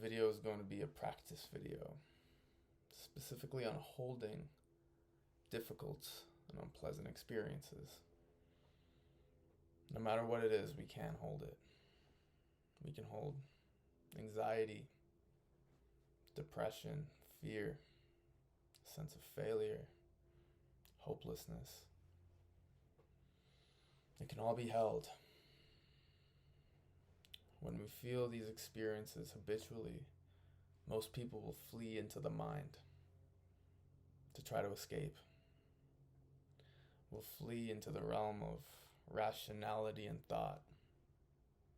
video is going to be a practice video, specifically on holding difficult and unpleasant experiences. No matter what it is, we can hold it. We can hold anxiety, depression, fear, sense of failure, hopelessness. It can all be held. When we feel these experiences habitually, most people will flee into the mind to try to escape. Will flee into the realm of rationality and thought,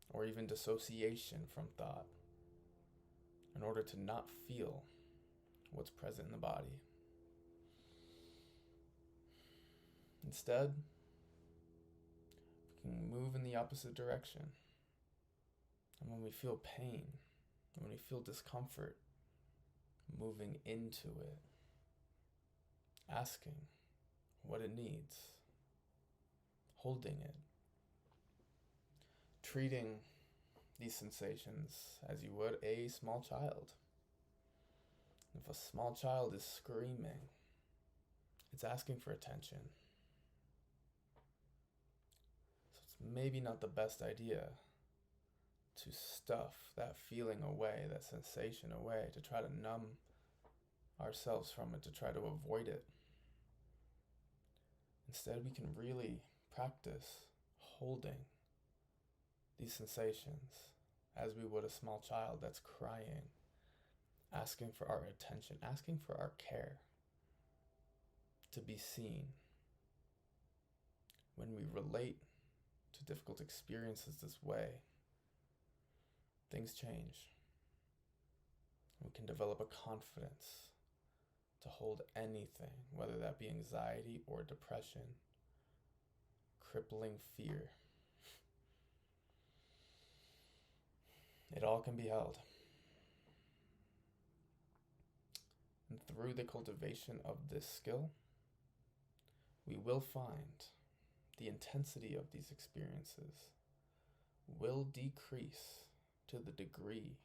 or even dissociation from thought, in order to not feel what's present in the body. Instead, we can move in the opposite direction. And when we feel pain, when we feel discomfort, moving into it, asking what it needs, holding it, treating these sensations as you would a small child. If a small child is screaming, it's asking for attention. So it's maybe not the best idea to stuff that feeling away, that sensation away, to try to numb ourselves from it, to try to avoid it. Instead, we can really practice holding these sensations as we would a small child that's crying, asking for our attention, asking for our care, to be seen. When we relate to difficult experiences this way, things change. We can develop a confidence to hold anything, whether that be anxiety or depression, crippling fear. It all can be held. And through the cultivation of this skill, we will find the intensity of these experiences will decrease to the degree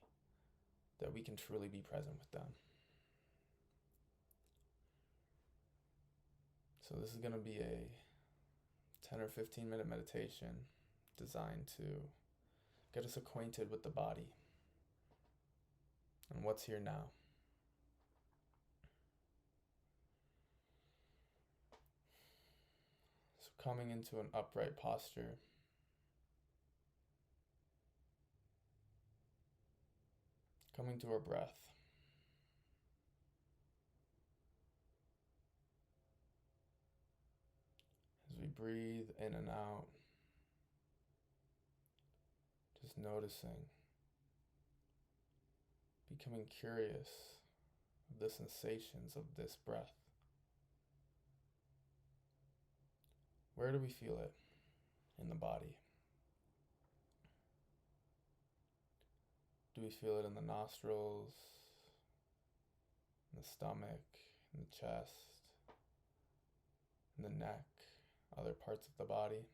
that we can truly be present with them. So this is going to be a 10 or 15 minute meditation designed to get us acquainted with the body and what's here now. So coming into an upright posture, coming to our breath. As we breathe in and out, just noticing, becoming curious of the sensations of this breath. Where do we feel it in the body? Do we feel it in the nostrils, in the stomach, in the chest, in the neck, other parts of the body?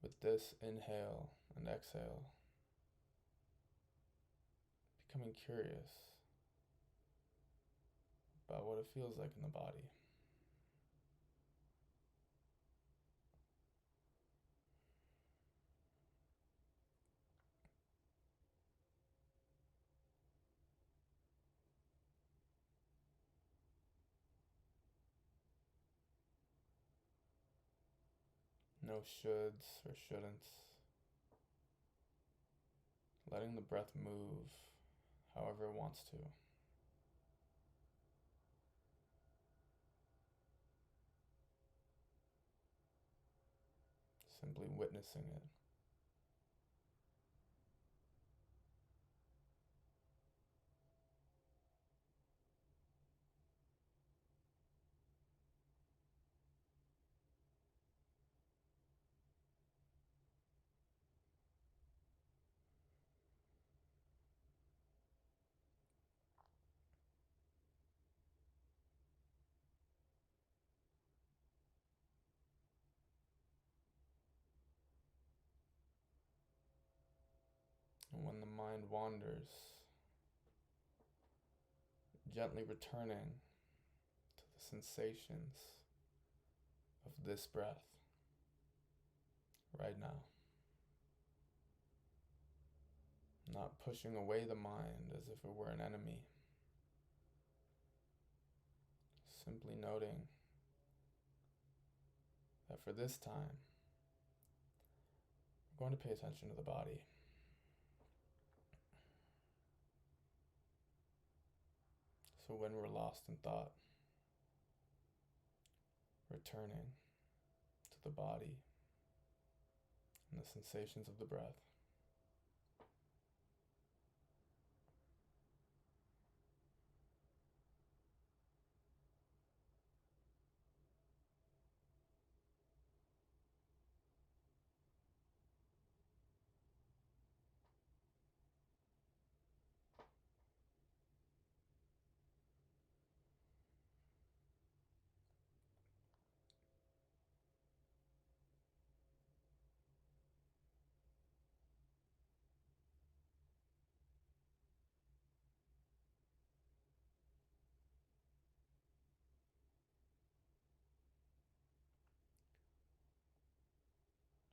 With this inhale and exhale, becoming curious about what it feels like in the body. No shoulds or shouldn'ts. Letting the breath move however it wants to. Simply witnessing it. mind wanders, gently returning to the sensations of this breath right now. Not pushing away the mind as if it were an enemy. Simply noting that for this time, we're going to pay attention to the body. So when we're lost in thought, returning to the body and the sensations of the breath.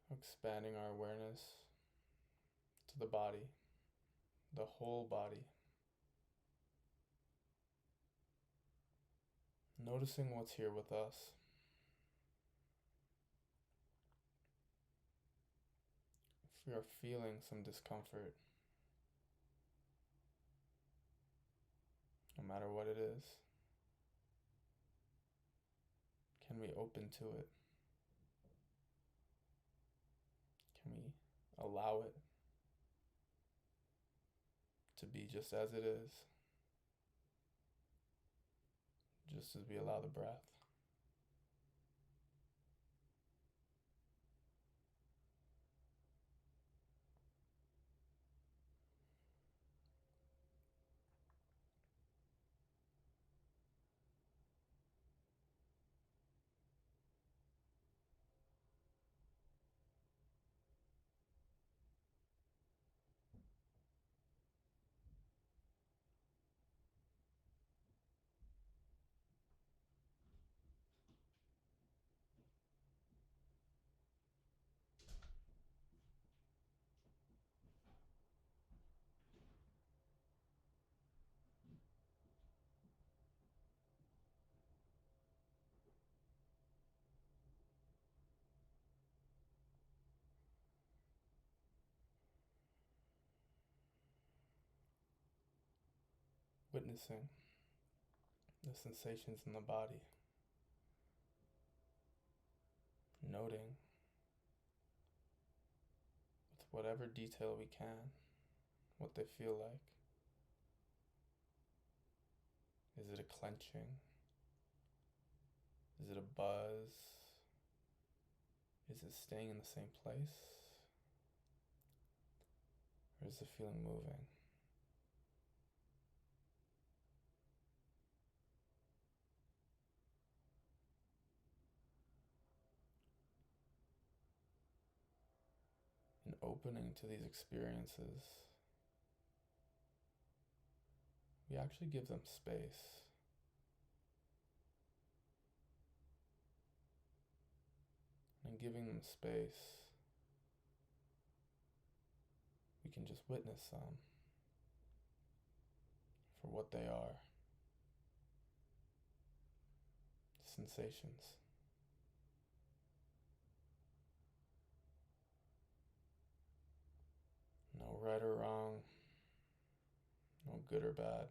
Expanding our awareness to the body, the whole body. Noticing what's here with us. If we are feeling some discomfort, no matter what it is, can we open to it? Can we allow it to be just as it is, just as we allow the breath? Witnessing the sensations in the body, noting with whatever detail we can what they feel like. Is it a clenching? Is it a buzz? Is it staying in the same place? Or is the feeling moving? And opening to these experiences, we actually give them space. And giving them space, we can just witness them for what they are. Sensations. No right or wrong, no good or bad.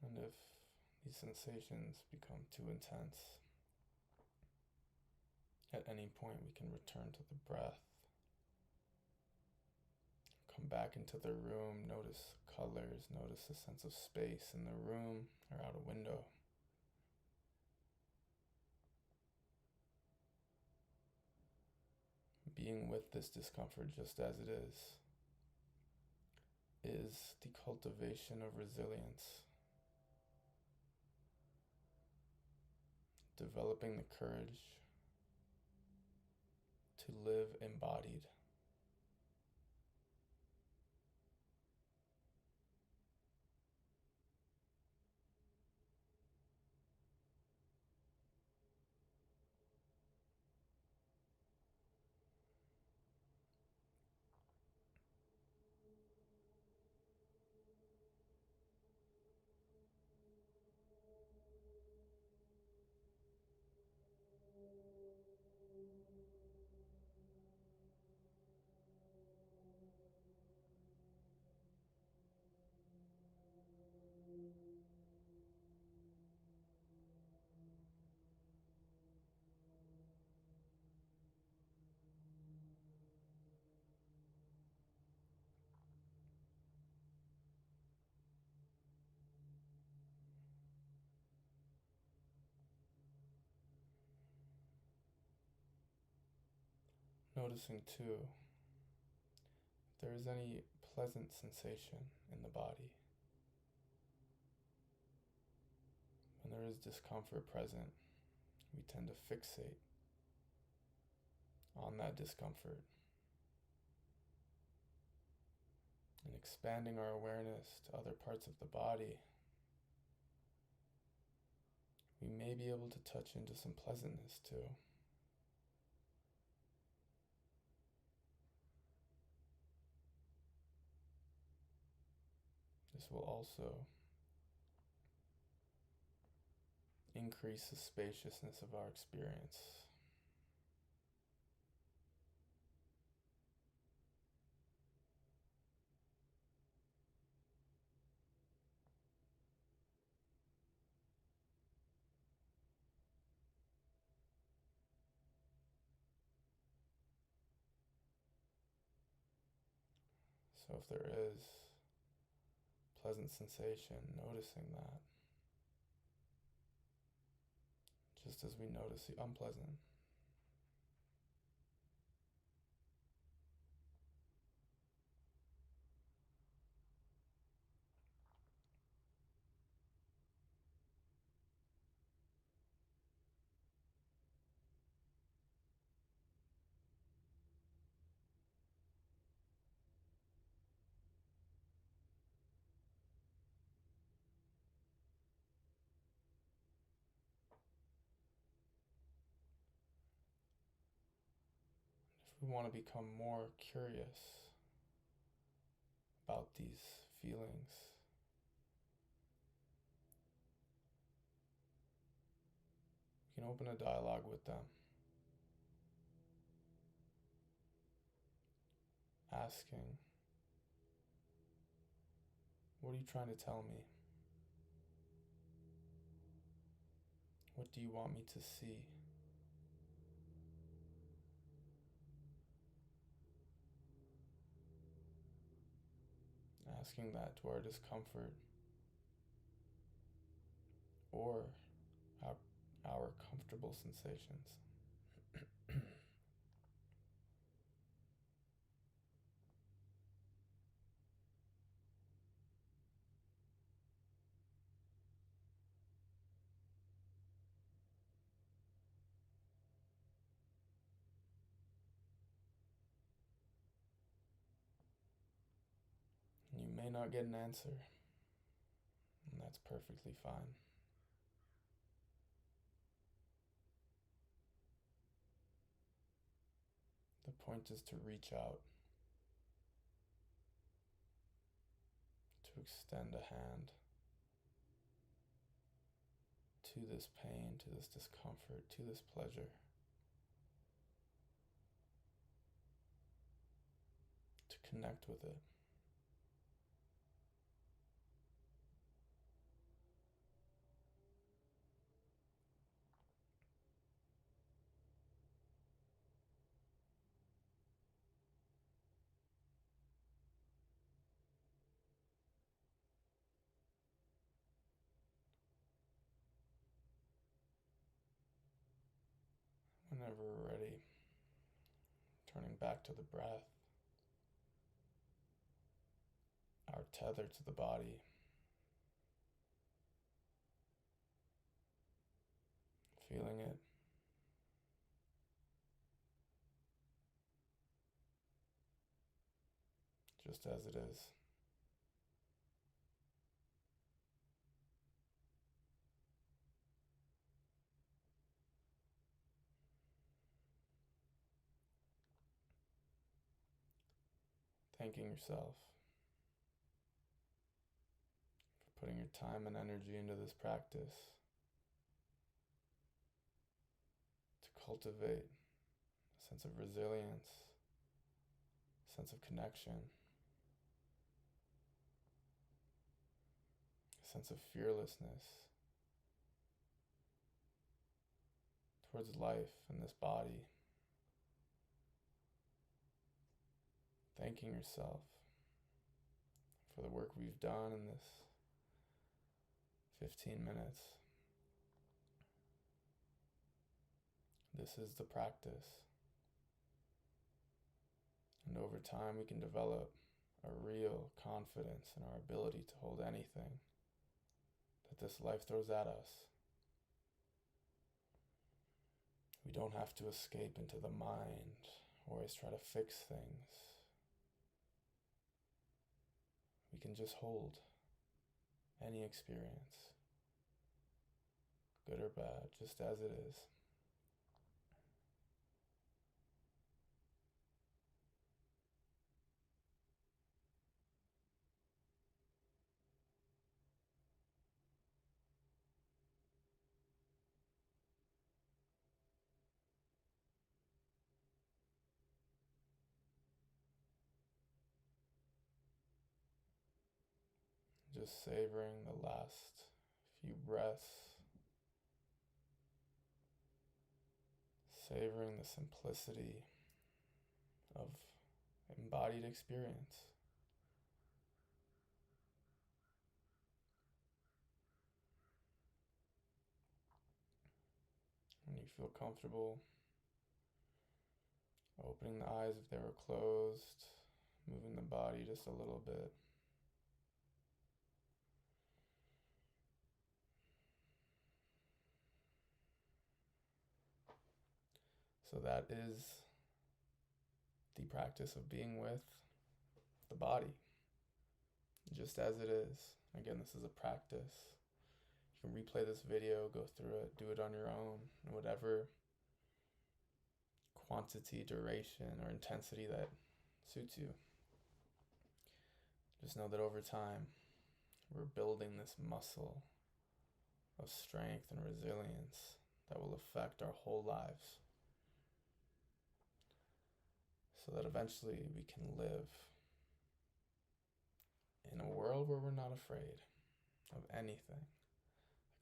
And if these sensations become too intense, at any point we can return to the breath. Come back into the room, notice colors, notice the sense of space in the room or out a window. being with this discomfort just as it is the cultivation of resilience, developing the courage to live embodied. Noticing too, if there is any pleasant sensation in the body. When there is discomfort present, we tend to fixate on that discomfort and expanding our awareness to other parts of the body. We may be able to touch into some pleasantness too. This will also increase the spaciousness of our experience. So if there is pleasant sensation, noticing that, just as we notice the unpleasant. If we want to become more curious about these feelings, we can open a dialogue with them, asking, what are you trying to tell me? What do you want me to see? Asking that to our discomfort or our comfortable sensations. You may not get an answer, and that's perfectly fine. The point is to reach out, to extend a hand to this pain, to this discomfort, to this pleasure. To connect with it. Whenever we're ready, turning back to the breath, our tether to the body, feeling it. Just as it is. Thanking yourself for putting your time and energy into this practice to cultivate a sense of resilience, a sense of connection, a sense of fearlessness towards life and this body. Thanking yourself for the work we've done in this 15 minutes. This is the practice. And over time we can develop a real confidence in our ability to hold anything that this life throws at us. We don't have to escape into the mind or always try to fix things. We can just hold any experience, good or bad, just as it is. Just savoring the last few breaths, savoring the simplicity of embodied experience. When you feel comfortable, opening the eyes if they were closed, moving the body just a little bit. So that is the practice of being with the body, just as it is. Again, this is a practice. You can replay this video, go through it, do it on your own, in whatever quantity, duration, or intensity that suits you. Just know that over time, we're building this muscle of strength and resilience that will affect our whole lives, so that eventually we can live in a world where we're not afraid of anything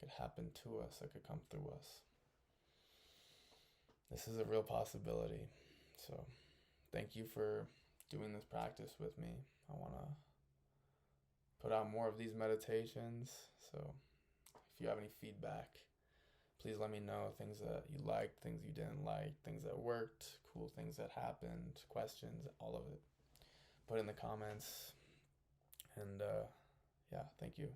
that could happen to us, that could come through us. This is a real possibility. So thank you for doing this practice with me. I want to put out more of these meditations. So if you have any feedback, please let me know. Things that you liked, things you didn't like, things that worked, cool things that happened, questions, all of it. Put in the comments. And yeah, thank you.